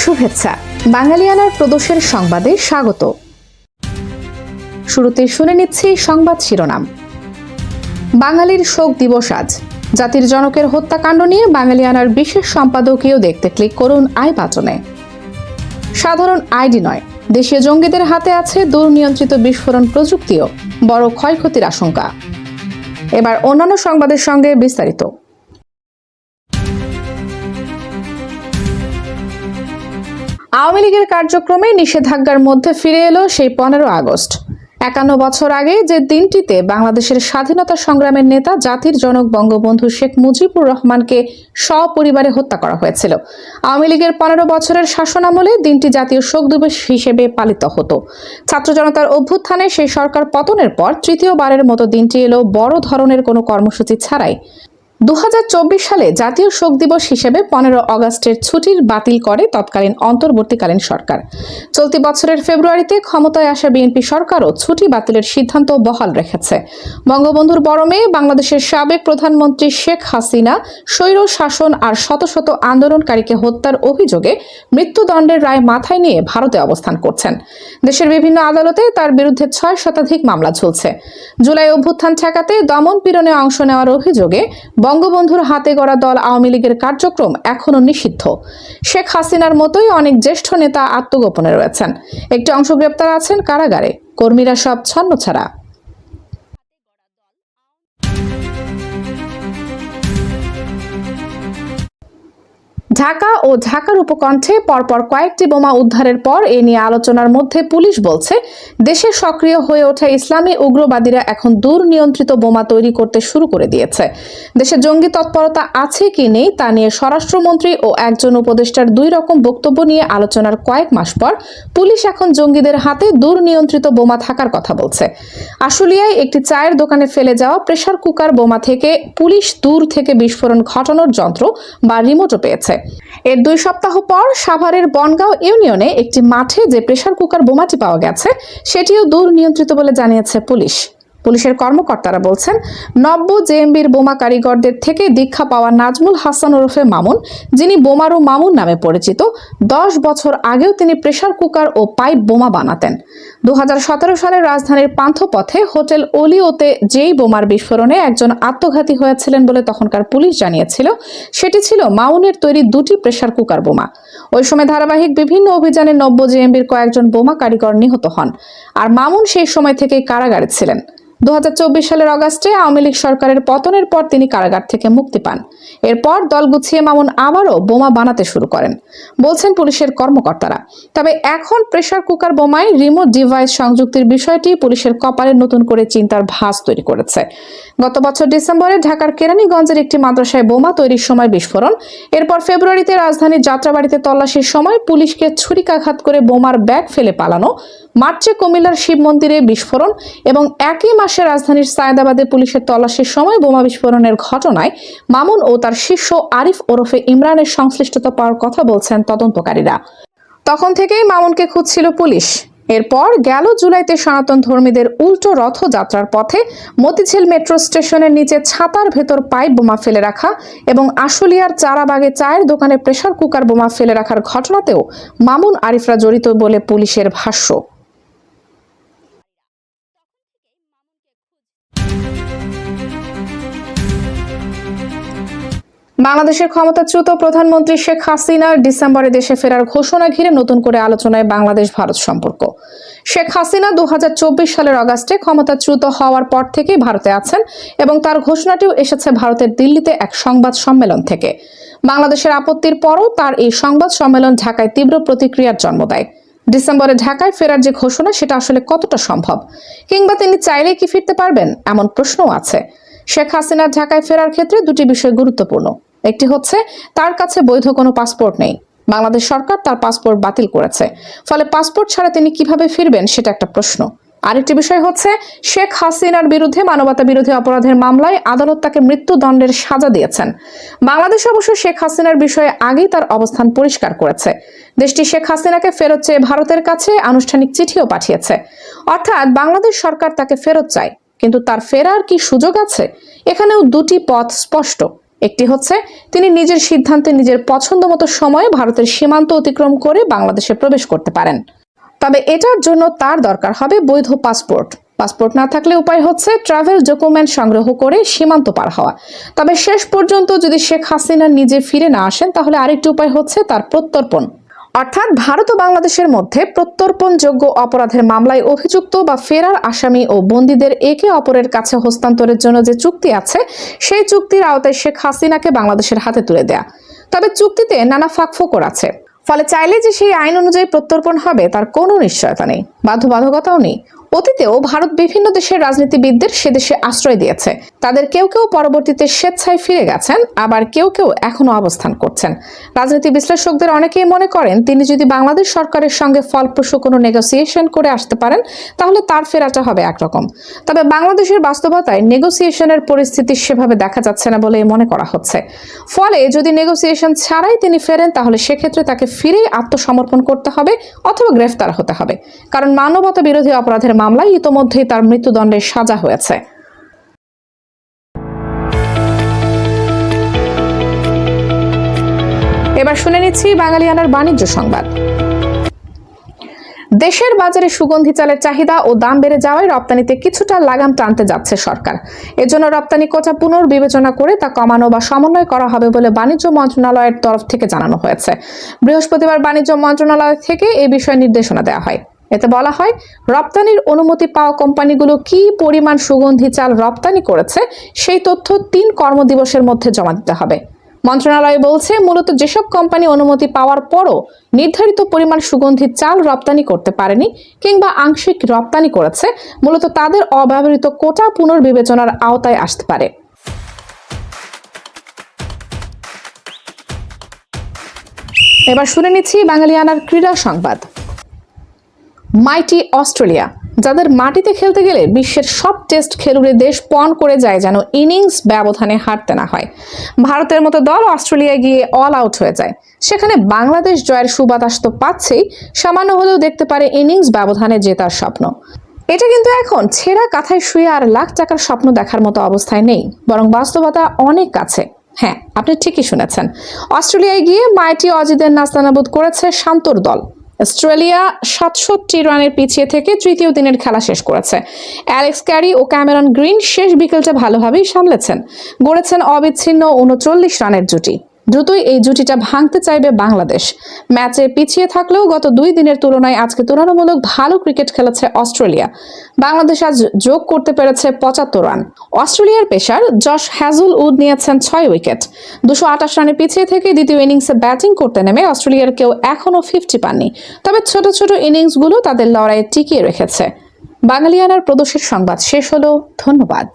শুভেচ্ছা বাঙালিয়ানার প্রদোষের সংবাদে স্বাগত। শুরুতে শুনে নিচ্ছি সংবাদ শিরোনাম। বাঙালির শোক দিবস আজ। জাতির জনকের হত্যাকাণ্ড নিয়ে বাঙালিয়ানার বিশেষ সম্পাদকীয় দেখতে ক্লিক করুন আই বাটনে। সাধারণ আইডি নয়, দেশীয় জঙ্গিদের হাতে আছে দুর্নিয়ন্ত্রিত বিস্ফোরণ প্রযুক্তিও, বড় ক্ষয়ক্ষতির আশঙ্কা। এবার অন্যান্য সংবাদের সঙ্গে বিস্তারিত। আওয়ামী লীগের কার্যক্রমে নিষেধাজ্ঞার মধ্যে ফিরে এলো সেই 15 আগস্ট। 51 বছর আগে যে দিনটিতে বাংলাদেশের স্বাধীনতা সংগ্রামের নেতা জাতির জনক বঙ্গবন্ধু শেখ মুজিবুর রহমানকে সপরিবারে হত্যা করা হয়েছিল। আওয়ামী লীগের 15 বছরের শাসনামলে দিনটি জাতীয় শোক দিবস হিসেবে পালিত হতো। ছাত্র জনতার অভ্যুত্থানে সেই সরকার পতনের পর তৃতীয়বারের মতো দিনটি এলো বড় ধরনের কোনো কর্মসূচি ছাড়াই। 2024 সালে জাতীয় শোক দিবস হিসেবে 15 আগস্টের ছুটির বাতিল করে তৎকালীন অন্তর্বর্তীকালীন সরকার। চলতি বছরের ফেব্রুয়ারিতে ক্ষমতায় আসা বিএনপি সরকারও ছুটি বাতিলের সিদ্ধান্ত বহাল রেখেছে। বঙ্গবন্ধুর বড় মেয়ে বাংলাদেশের সাবেক প্রধানমন্ত্রী শেখ হাসিনা স্বৈর শাসন আর শত শত আন্দোলনকারীকে হত্যার অভিযোগে মৃত্যুদণ্ডের রায় মাথায় নিয়ে ভারতে অবস্থান করছেন। দেশের বিভিন্ন আদালতে তার বিরুদ্ধে 6 শতাধিক মামলা ঝুলছে। জুলাই অভ্যুত্থান ঠেকাতে দমন পীড়নে অংশ নেওয়ার অভিযোগে বঙ্গবন্ধুর হাতে গড়া দল আওয়ামী লীগের কার্যক্রম এখনো নিষিদ্ধ। শেখ হাসিনার মতোই অনেক জ্যেষ্ঠ নেতা আত্মগোপনে রয়েছেন। একটি অংশ গ্রেপ্তার আছেন কারাগারে। কর্মীরা সব ছন্নছাড়া। ঢাকা ও ঢাকার উপকণ্ঠে পরপর কয়েকটি বোমা উদ্ধারের পর এ নিয়ে আলোচনার মধ্যে পুলিশ বলছে, দেশে সক্রিয় হয়ে ওঠা ইসলামী উগ্রবাদীরা এখন দুর্নিয়ন্ত্রিত বোমা তৈরি করতে শুরু করে দিয়েছে। দেশে জঙ্গি তৎপরতা আছে কি নেই তা নিয়ে স্বরাষ্ট্রমন্ত্রী ও একজন উপদেষ্টার 2 রকম বক্তব্য নিয়ে আলোচনার কয়েক মাস পর পুলিশ এখন জঙ্গিদের হাতে দুর্নিয়ন্ত্রিত বোমা থাকার কথা বলছে। আশুলিয়ায় একটি চায়ের দোকানে ফেলে যাওয়া প্রেসার কুকার বোমা থেকে পুলিশ দূর থেকে বিস্ফোরণ ঘটানোর যন্ত্র বা রিমোটও পেয়েছে। এর 2 সপ্তাহ পর সাভারের বনগাঁও ইউনিয়নে একটি মাঠে যে প্রেসার কুকার বোমাটি পাওয়া গেছে সেটিও দুর্নিয়ন্ত্রিত বলে জানিয়েছে পুলিশ। পুলিশের কর্মকর্তারা বলছেন, নব্য জেএমবির বোমা কারিগরদের থেকে দীক্ষা পাওয়া নাজমুল হাসান ওরফে মামুন, যিনি বোমারু মামুন নামে পরিচিত, 10 বছর আগেও তিনি প্রেসার কুকার ও পাইপ বোমা বানাতেন। 2017 সালে রাজধানীর পান্থপথে হোটেল ওলিওতে যেই বোমার বিস্ফোরণে একজন আত্মঘাতী হয়েছিলেন বলে তখনকার পুলিশ জানিয়েছিল, সেটি ছিল মামুনের তৈরি 2টি প্রেসার কুকার বোমা। ওই সময় ধারাবাহিক বিভিন্ন অভিযানে নব্য জেএমবির কয়েকজন বোমা কারিগর নিহত হন, আর মামুন সেই সময় থেকেই কারাগারে ছিলেন। 2024 সালের অগাস্টে আওয়ামী লীগ সরকারের পতনের পর তিনি কারাগার থেকে মুক্তি পান। এরপর দল গুছিয়ে মামুন আবারও বোমা বানাতে শুরু করেন, বলছেন পুলিশের কর্মকর্তারা। তবে এখন প্রেসার কুকার বোমায় রিমোট ডিভাইস সংযুক্তির বিষয়টি পুলিশের কপালে নতুন করে চিন্তার ভাঁজ তৈরি করেছে। গত বছর ডিসেম্বরে ঢাকার কেরানীগঞ্জের একটি মাদ্রাসায় বোমা তৈরির সময় বিস্ফোরণ, এরপর ফেব্রুয়ারিতে রাজধানীর যাত্রাবাড়িতে তল্লাশির সময় পুলিশকে ছুরিকাঘাত করে বোমার ব্যাগ ফেলে পালানো, মার্চে কুমিল্লার শিব মন্দিরে বিস্ফোরণ এবং একই মাসে রাজধানীর সায়েদাবাদে পুলিশের তল্লাশির সময় বোমা বিস্ফোরণের ঘটনায় মামুন ও তার শিষ্য আরিফ ওরফে ইমরানের সংশ্লিষ্টতা পাওয়ার কথা বলছেন তদন্তকারীরা। তখন থেকেই মামুনকে খুঁজছিল পুলিশ। এরপর গেল জুলাইতে সনাতন ধর্মীদের উল্টো রথযাত্রার পথে মতিঝিল মেট্রো স্টেশনের নিচে ছাতার ভেতর পাইপ বোমা ফেলে রাখা এবং আশুলিয়ার চারাবাগে চায়ের দোকানে প্রেসার কুকার বোমা ফেলে রাখার ঘটনাতেও মামুন আরিফরা জড়িত বলে পুলিশের ভাষ্য। বাংলাদেশের ক্ষমতাচ্যুত প্রধানমন্ত্রী শেখ হাসিনার ডিসেম্বরে দেশে ফেরার ঘোষণা ঘিরে নতুন করে আলোচনায় বাংলাদেশ ভারত সম্পর্ক। শেখ হাসিনা 2024 সালের অগাস্টে ক্ষমতাচ্যুত হওয়ার পর থেকেই ভারতে আছেন এবং তার ঘোষণাটিও এসেছে ভারতের দিল্লিতে এক সংবাদ সম্মেলন থেকে। বাংলাদেশের আপত্তির পরও তার এই সংবাদ সম্মেলন ঢাকায় তীব্র প্রতিক্রিয়ার জন্ম দেয়। ডিসেম্বরে ঢাকায় ফেরার যে ঘোষণা সেটা আসলে কতটা সম্ভব, কিংবা তিনি চাইলে কি ফিরতে পারবেন, এমন প্রশ্নও আছে। শেখ হাসিনার ঢাকায় ফেরার ক্ষেত্রে 2টি বিষয় গুরুত্বপূর্ণ। একটি হচ্ছে তার কাছে বৈধ কোনো পাসপোর্ট নেই, বাংলাদেশ সরকার তার পাসপোর্ট বাতিল করেছে, ফলে পাসপোর্ট ছাড়া তিনি কিভাবে ফিরবেন সেটা একটা প্রশ্ন। আরেকটি বিষয় হচ্ছে শেখ হাসিনার বিরুদ্ধে মানবতা বিরোধী অপরাধের মামলায় আদালত তাকে মৃত্যুদণ্ডের সাজা দিয়েছেন। বাংলাদেশ অবশ্য শেখ হাসিনার বিষয়ে আগেই তার অবস্থান পরিষ্কার করেছে। দেশটি শেখ হাসিনাকে ফেরত চেয়ে ভারতের কাছে আনুষ্ঠানিক চিঠিও পাঠিয়েছে। অর্থাৎ বাংলাদেশ সরকার তাকে ফেরত চায়, কিন্তু তার ফেরার কি সুযোগ আছে? এখানেও 2টি পথ স্পষ্ট। একটি হচ্ছে তিনি নিজের সিদ্ধান্তে নিজের পছন্দ মতো সময়ে ভারতের সীমান্ত অতিক্রম করে বাংলাদেশে প্রবেশ করতে পারেন। তবে এটার জন্য তার দরকার হবে বৈধ পাসপোর্ট। পাসপোর্ট না থাকলে উপায় হচ্ছে ট্রাভেল ডকুমেন্ট সংগ্রহ করে সীমান্ত পার হওয়া। তবে শেষ পর্যন্ত যদি শেখ হাসিনা নিজে ফিরে না আসেন তাহলে আরেকটি উপায় হচ্ছে তার প্রত্যর্পণ, অর্থাৎ ভারত ও বাংলাদেশের মধ্যে প্রত্যর্পণযোগ্য অপরাধের মামলায় অভিযুক্ত বা ফেরার আসামি ও বন্দীদের একে অপরের কাছে হস্তান্তরের জন্য যে চুক্তি আছে সেই চুক্তির আওতায় শেখ হাসিনাকে বাংলাদেশের হাতে তুলে দেয়া। তবে চুক্তিতে নানা ফাঁকফোকর আছে, ফলে চাইলে যে সেই আইন অনুযায়ী প্রত্যর্পণ হবে তার কোনো নিশ্চয়তা নেই, বাধ্যবাধকতাও নেই। অতীতেও ভারত বিভিন্ন দেশের রাজনীতিবিদদের সে দেশে আশ্রয় দিয়েছে। তাদের কেউ কেউ পরবর্তীতে স্বেচ্ছায় ফিরে গেছেন, আবার কেউ কেউ এখনো অবস্থান করছেন। রাজনীতি বিশ্লেষকদের অনেকেই মনে করেন তিনি যদি বাংলাদেশ সরকারের সঙ্গে ফলপ্রসূ কোনো নেগোসিয়েশন করে আসতে পারেন তাহলে তার ফেরাটা হবে একরকম। তবে বাংলাদেশের বাস্তবতায় নেগোসিয়েশনের পরিস্থিতি সেভাবে দেখা যাচ্ছে না বলে মনে করা হচ্ছে। ফলে যদি নেগোসিয়েশন ছাড়াই তিনি ফেরেন তাহলে সেক্ষেত্রে তাকে ফিরেই আত্মসমর্পণ করতে হবে অথবা গ্রেফতার হতে হবে, কারণ মানবতা বিরোধী অপরাধের মামলায় ইতোমধ্যেই তার মৃত্যুদণ্ডের সাজা হয়েছে। এবার শুনে নিচ্ছি বাঙালিয়ানার বাণিজ্য সংবাদ। দেশের বাজারে সুগন্ধি চালের চাহিদা ও দাম বেড়ে যাওয়ায় রপ্তানিতে কিছুটা লাগাম টানতে যাচ্ছে সরকার। এজন্য রপ্তানি কোটা পুনর্বিবেচনা করে তা কমানো বা সমন্বয় করা হবে বলে বাণিজ্য মন্ত্রণালয়ের তরফ থেকে জানানো হয়েছে। বৃহস্পতিবার বাণিজ্য মন্ত্রণালয় থেকে এই বিষয়ে নির্দেশনা দেওয়া হয়। এতে বলা হয়, রপ্তানির অনুমতি পাওয়া কোম্পানিগুলো কি পরিমাণ সুগন্ধি চাল রপ্তানি করেছে সেই তথ্য 3 কর্মদিবসের মধ্যে জমা দিতে হবে। মন্ত্রণালয় বলছে, মূলত যেসব কোম্পানি অনুমতি পাওয়ার পরও নির্ধারিত পরিমাণ সুগন্ধি চাল রপ্তানি করতে পারেনি কিংবা আংশিক রপ্তানি করেছে, মূলত তাদের অব্যবহৃত কোটা পুনর্বিবেচনার আওতায় আসতে পারে। এবার শুনে নিচ্ছি বাঙালিয়ানার ক্রীড়া সংবাদ। মাইটি অস্ট্রেলিয়া, যাদের মাটিতে খেলতে গেলে বিশ্বের সব টেস্ট খেলুড়ে দেশ পণ করে যায় যেন ইনিংস ব্যবধানে হারতে না হয়। ভারতের মতো দল অস্ট্রেলিয়ায় গিয়ে অল আউট হয়ে যায়। সেখানে বাংলাদেশ জয়ের সুবাতাস তো পাচ্ছেই, সামান্য হলেও দেখতে পারে ইনিংস ব্যবধানে জেতার স্বপ্ন। এটা কিন্তু এখন ছেঁড়া কাঁথায় শুয়ে আর লাখ টাকার স্বপ্ন দেখার মতো অবস্থায় নেই, বরং বাস্তবতা অনেক কাছে। হ্যাঁ, আপনি ঠিকই শুনেছেন, অস্ট্রেলিয়ায় গিয়ে মাইটি অজিদের নাস্তানাবুদ করেছে শান্তর দল। অস্ট্রেলিয়া 67 রানের পিছিয়ে থেকে তৃতীয় দিনের খেলা শেষ করেছে। অ্যালেক্স ক্যারি ও ক্যামেরন গ্রিন শেষ বিকেলটা ভালোভাবেই সামলেছেন, গড়েছেন অবিচ্ছিন্ন 39 রানের জুটি। দ্রুতই এই জুটিটা ভাঙতে চাইবে বাংলাদেশ। ম্যাচে পিছিয়ে থাকলেও গত 2 দিনের তুলনায় আজকে তুলনামূলক ভালো ক্রিকেট খেলেছে অস্ট্রেলিয়া। বাংলাদেশ আজ যোগ করতে পেরেছে 75 রান। অস্ট্রেলিয়ার পেসার জশ হ্যাজলউড নিয়েছেন 6 উইকেট। 228 রানে পিছিয়ে থেকে দ্বিতীয় ইনিংসে ব্যাটিং করতে নেমে অস্ট্রেলিয়ার কেউ এখনও 50 পাননি। তবে ছোট ছোট ইনিংসগুলো তাদের লড়াইয়ে টিকিয়ে রেখেছে। বাঙালিয়ানার প্রদর্শিত সংবাদ শেষ হলো। ধন্যবাদ।